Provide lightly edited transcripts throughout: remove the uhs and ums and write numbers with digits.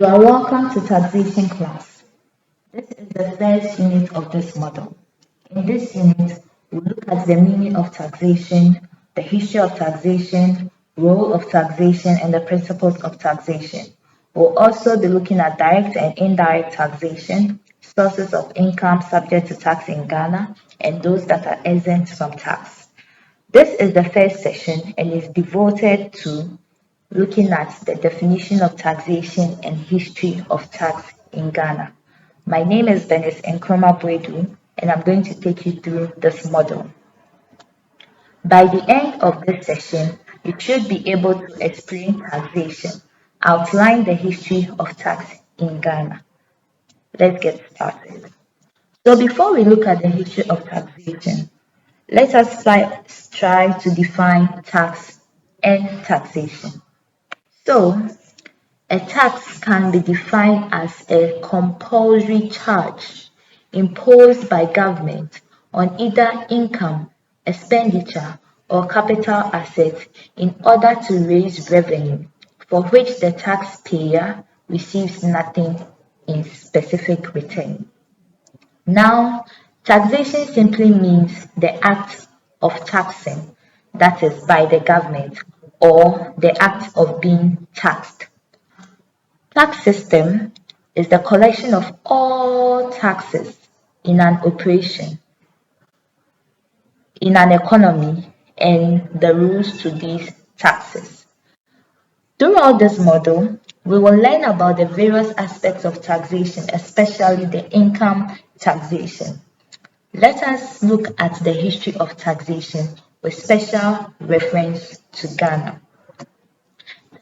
You are welcome to taxation class. This is the first unit of this model. In this unit, we look at the meaning of taxation, the history of taxation, role of taxation, and the principles of taxation. We'll also be looking at direct and indirect taxation, sources of income subject to tax in Ghana, and those that are exempt from tax. This is the first session and is devoted to looking at the definition of taxation and history of tax in Ghana. My name is Dennis Nkrumah Bwedu, and I'm going to take you through this model. By the end of this session, you should be able to explain taxation, outline the history of tax in Ghana. Let's get started. So before we look at the history of taxation, let us try to define tax and taxation. So, a tax can be defined as a compulsory charge imposed by government on either income, expenditure, or capital assets in order to raise revenue for which the taxpayer receives nothing in specific return. Now, taxation simply means the act of taxing, that is, by the government, or the act of being taxed. Tax system is the collection of all taxes in an operation, in an economy, and the rules to these taxes. Throughout this model, we will learn about the various aspects of taxation, especially the income taxation. Let us look at the history of taxation with special reference to Ghana.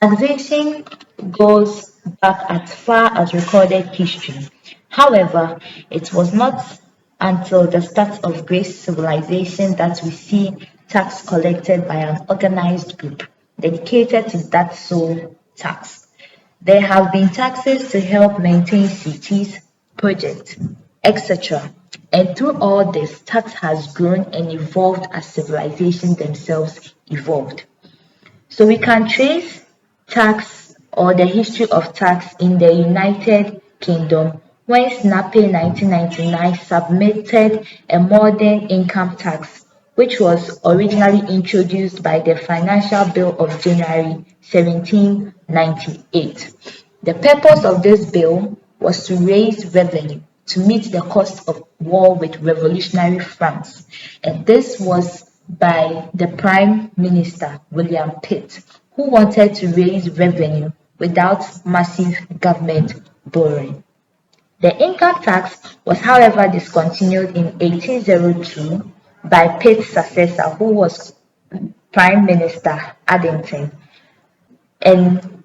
Taxation goes back as far as recorded history. However, it was not until the start of great civilization that we see tax collected by an organized group dedicated to that sole tax. There have been taxes to help maintain cities, projects, etc. And through all this, tax has grown and evolved as civilizations themselves evolved. So we can trace tax or the history of tax in the United Kingdom when SNAPE 1999 submitted a modern income tax which was originally introduced by the Financial Bill of January 1798. The purpose of this bill was to raise revenue to meet the cost of war with revolutionary France, and this was by the Prime Minister William Pitt, who wanted to raise revenue without massive government borrowing. The income tax was, however, discontinued in 1802 by Pitt's successor, who was Prime Minister Addington. And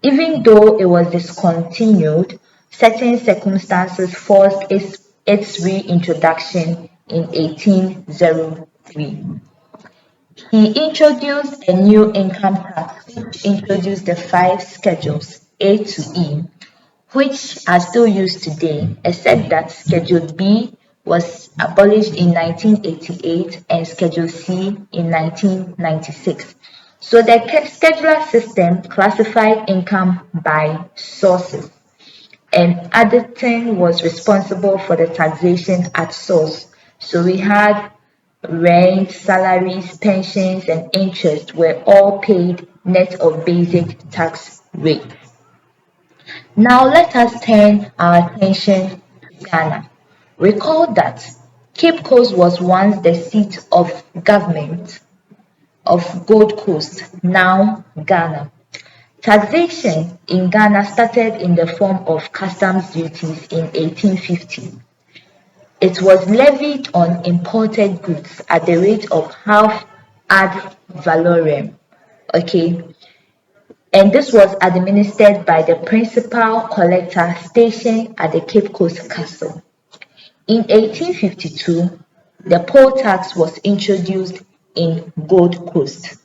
even though it was discontinued, certain circumstances forced its reintroduction in 1803. He introduced a new income tax which introduced the 5 schedules A to E, which are still used today, except that Schedule B was abolished in 1988 and Schedule C in 1996. So the schedular system classified income by sources, and Addington was responsible for the taxation at source. So we had rent, salaries, pensions, and interest were all paid net of basic tax rate. Now let us turn our attention to Ghana. Recall that Cape Coast was once the seat of government of Gold Coast, now Ghana. Taxation in Ghana started in the form of customs duties in 1850. It was levied on imported goods at the rate of half ad valorem. Okay, and this was administered by the principal collector stationed at the Cape Coast Castle. In 1852, the poll tax was introduced in Gold Coast.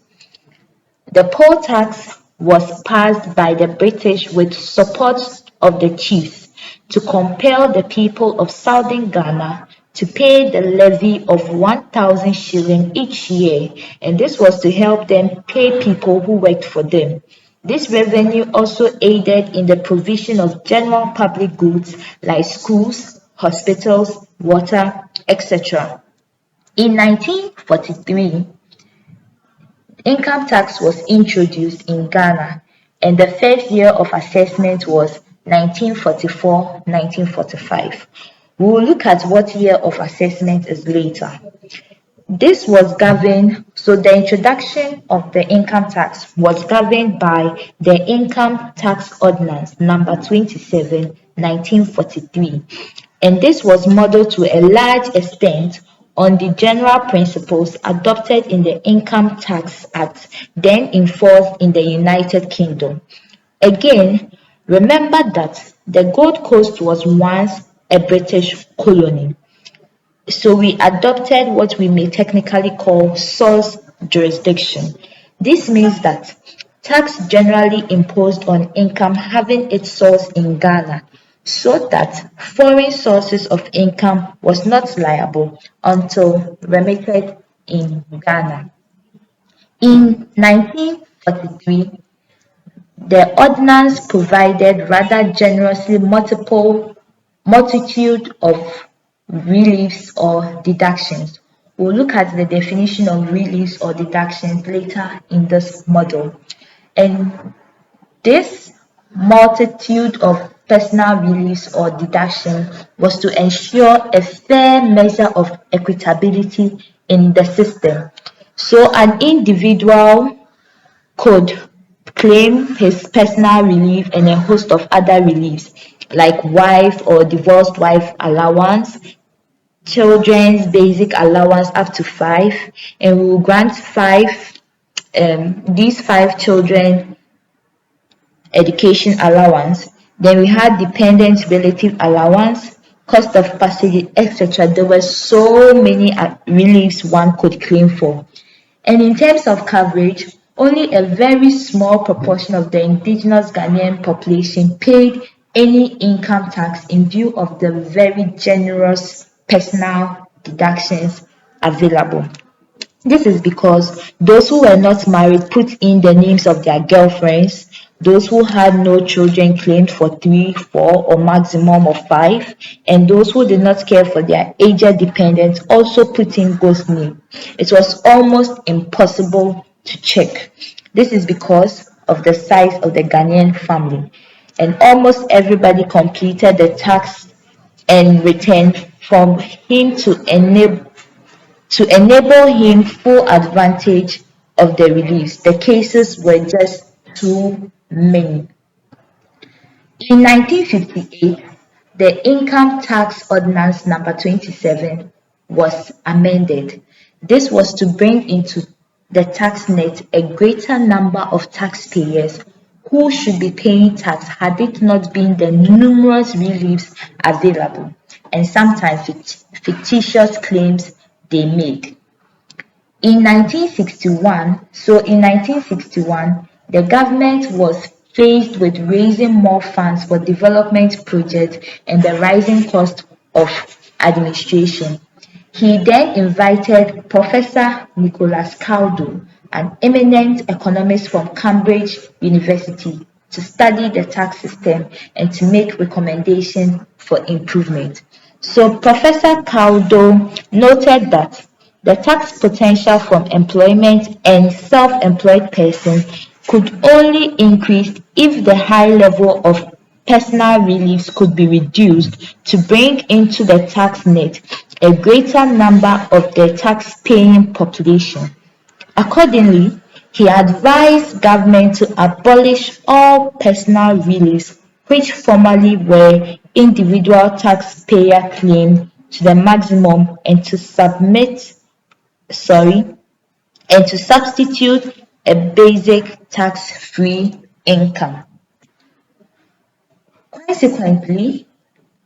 The poll tax was passed by the British with support of the chiefs to compel the people of southern Ghana to pay the levy of 1,000 shilling each year, and this was to help them pay people who worked for them. This revenue also aided in the provision of general public goods like schools, hospitals, water, etc. In 1943, income tax was introduced in Ghana, and the first year of assessment was 1944-1945. We will look at what year of assessment is later. This was governed, so the introduction of the income tax was governed by the Income Tax Ordinance number 27, 1943, and this was modeled to a large extent on the general principles adopted in the Income Tax Act then in force in the United Kingdom. Again, remember that the Gold Coast was once a British colony. So we adopted what we may technically call source jurisdiction. This means that tax generally imposed on income having its source in Ghana, so that foreign sources of income was not liable until remitted in Ghana. In 1943, the ordinance provided rather generously multitude of reliefs or deductions. We'll look at the definition of reliefs or deductions later in this model. And this multitude of personal reliefs or deductions was to ensure a fair measure of equitability in the system. So an individual could claim his personal relief and a host of other reliefs like wife or divorced wife allowance, children's basic allowance up to 5, and we will grant these 5 children education allowance. Then we had dependent relative allowance, cost of passage, etc. There were so many reliefs one could claim for. And in terms of coverage, only a very small proportion of the indigenous Ghanaian population paid any income tax in view of the very generous personal deductions available. This is because those who were not married put in the names of their girlfriends, those who had no children claimed for 3, 4, or maximum of 5, and those who did not care for their aged dependents also put in ghost name. It was almost impossible to check. This is because of the size of the Ghanaian family, and almost everybody completed the tax and return from him to enable him full advantage of the reliefs. The cases were just too many. In 1958, the Income Tax Ordinance number 27 was amended. This was to bring into the tax net a greater number of taxpayers who should be paying tax had it not been the numerous reliefs available and sometimes fictitious claims they made. In 1961, the government was faced with raising more funds for development projects and the rising cost of administration. He then invited Professor Nicholas Caldo, an eminent economist from Cambridge University, to study the tax system and to make recommendations for improvement. So Professor Caldo noted that the tax potential from employment and self-employed persons could only increase if the high level of personal reliefs could be reduced to bring into the tax net a greater number of the tax-paying population. Accordingly, he advised government to abolish all personal reliefs which formerly were individual taxpayer claims to the maximum and to substitute a basic tax-free income. Consequently,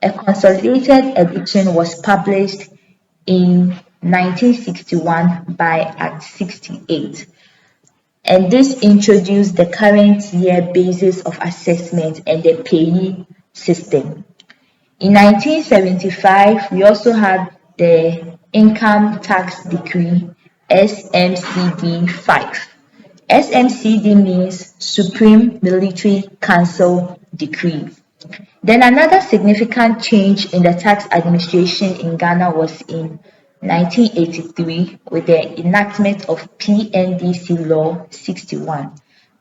a consolidated edition was published in 1961 by Act 68, and this introduced the current year basis of assessment and the payee system. In 1975, we also had the Income Tax Decree SMCD 5, SMCD means Supreme Military Council Decree. Then another significant change in the tax administration in Ghana was in 1983 with the enactment of PNDC Law 61.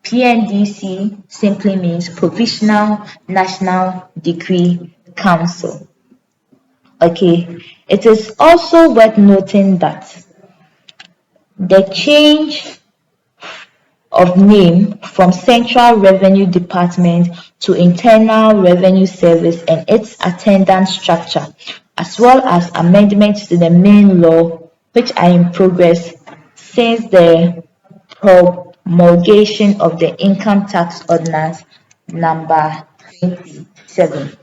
PNDC simply means Provisional National Decree Council. Okay, it is also worth noting that the change of name from Central Revenue Department to Internal Revenue Service and its attendant structure, as well as amendments to the main law, which are in progress since the promulgation of the Income Tax Ordinance number 27.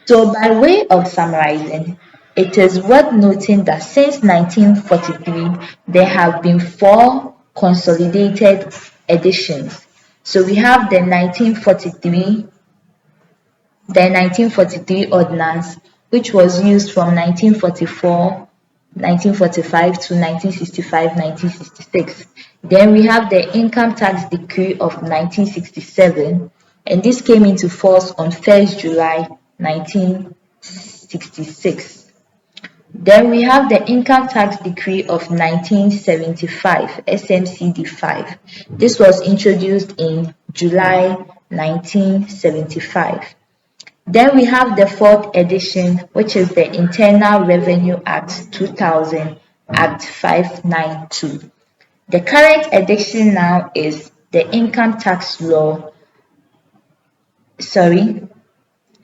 So, by way of summarizing, it is worth noting that since 1943, there have been four consolidated editions. So, we have the 1943 Ordinance, which was used from 1944, 1945 to 1965, 1966. Then we have the Income Tax Decree of 1967, and this came into force on 1st July 1966. Then we have the Income Tax Decree of 1975, SMCD 5. This was introduced in July 1975. Then we have the fourth edition, which is the Internal Revenue Act 2000, Act 592. The current edition now is the Income Tax Law.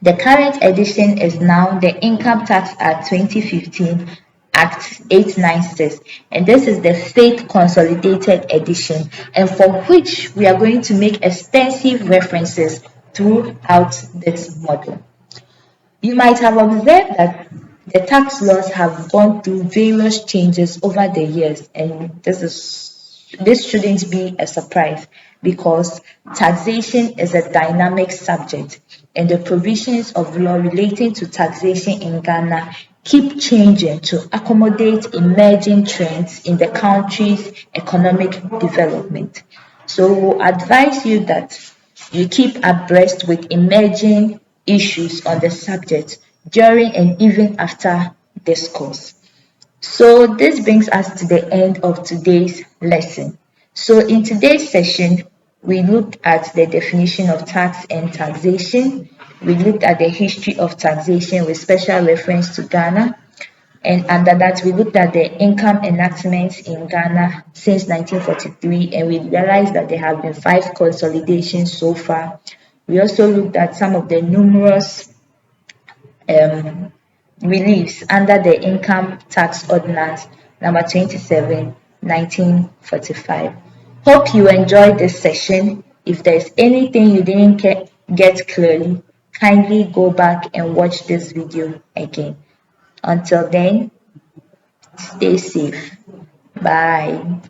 The current edition is now the Income Tax Act 2015, Act 896, and this is the State Consolidated Edition, and for which we are going to make extensive references throughout this model. You might have observed that the tax laws have gone through various changes over the years, and this shouldn't be a surprise because taxation is a dynamic subject, and the provisions of law relating to taxation in Ghana keep changing to accommodate emerging trends in the country's economic development. So we advise you that you keep abreast with emerging issues on the subject during and even after this course. So this brings us to the end of today's lesson. So in today's session, we looked at the definition of tax and taxation. We looked at the history of taxation with special reference to Ghana. And under that, we looked at the income enactments in Ghana since 1943, and we realized that there have been 5 consolidations so far. We also looked at some of the numerous um, reliefs under the Income Tax Ordinance number 27, 1945. Hope you enjoyed this session. If there's anything you didn't get clearly, kindly go back and watch this video again. Until then, stay safe. Bye.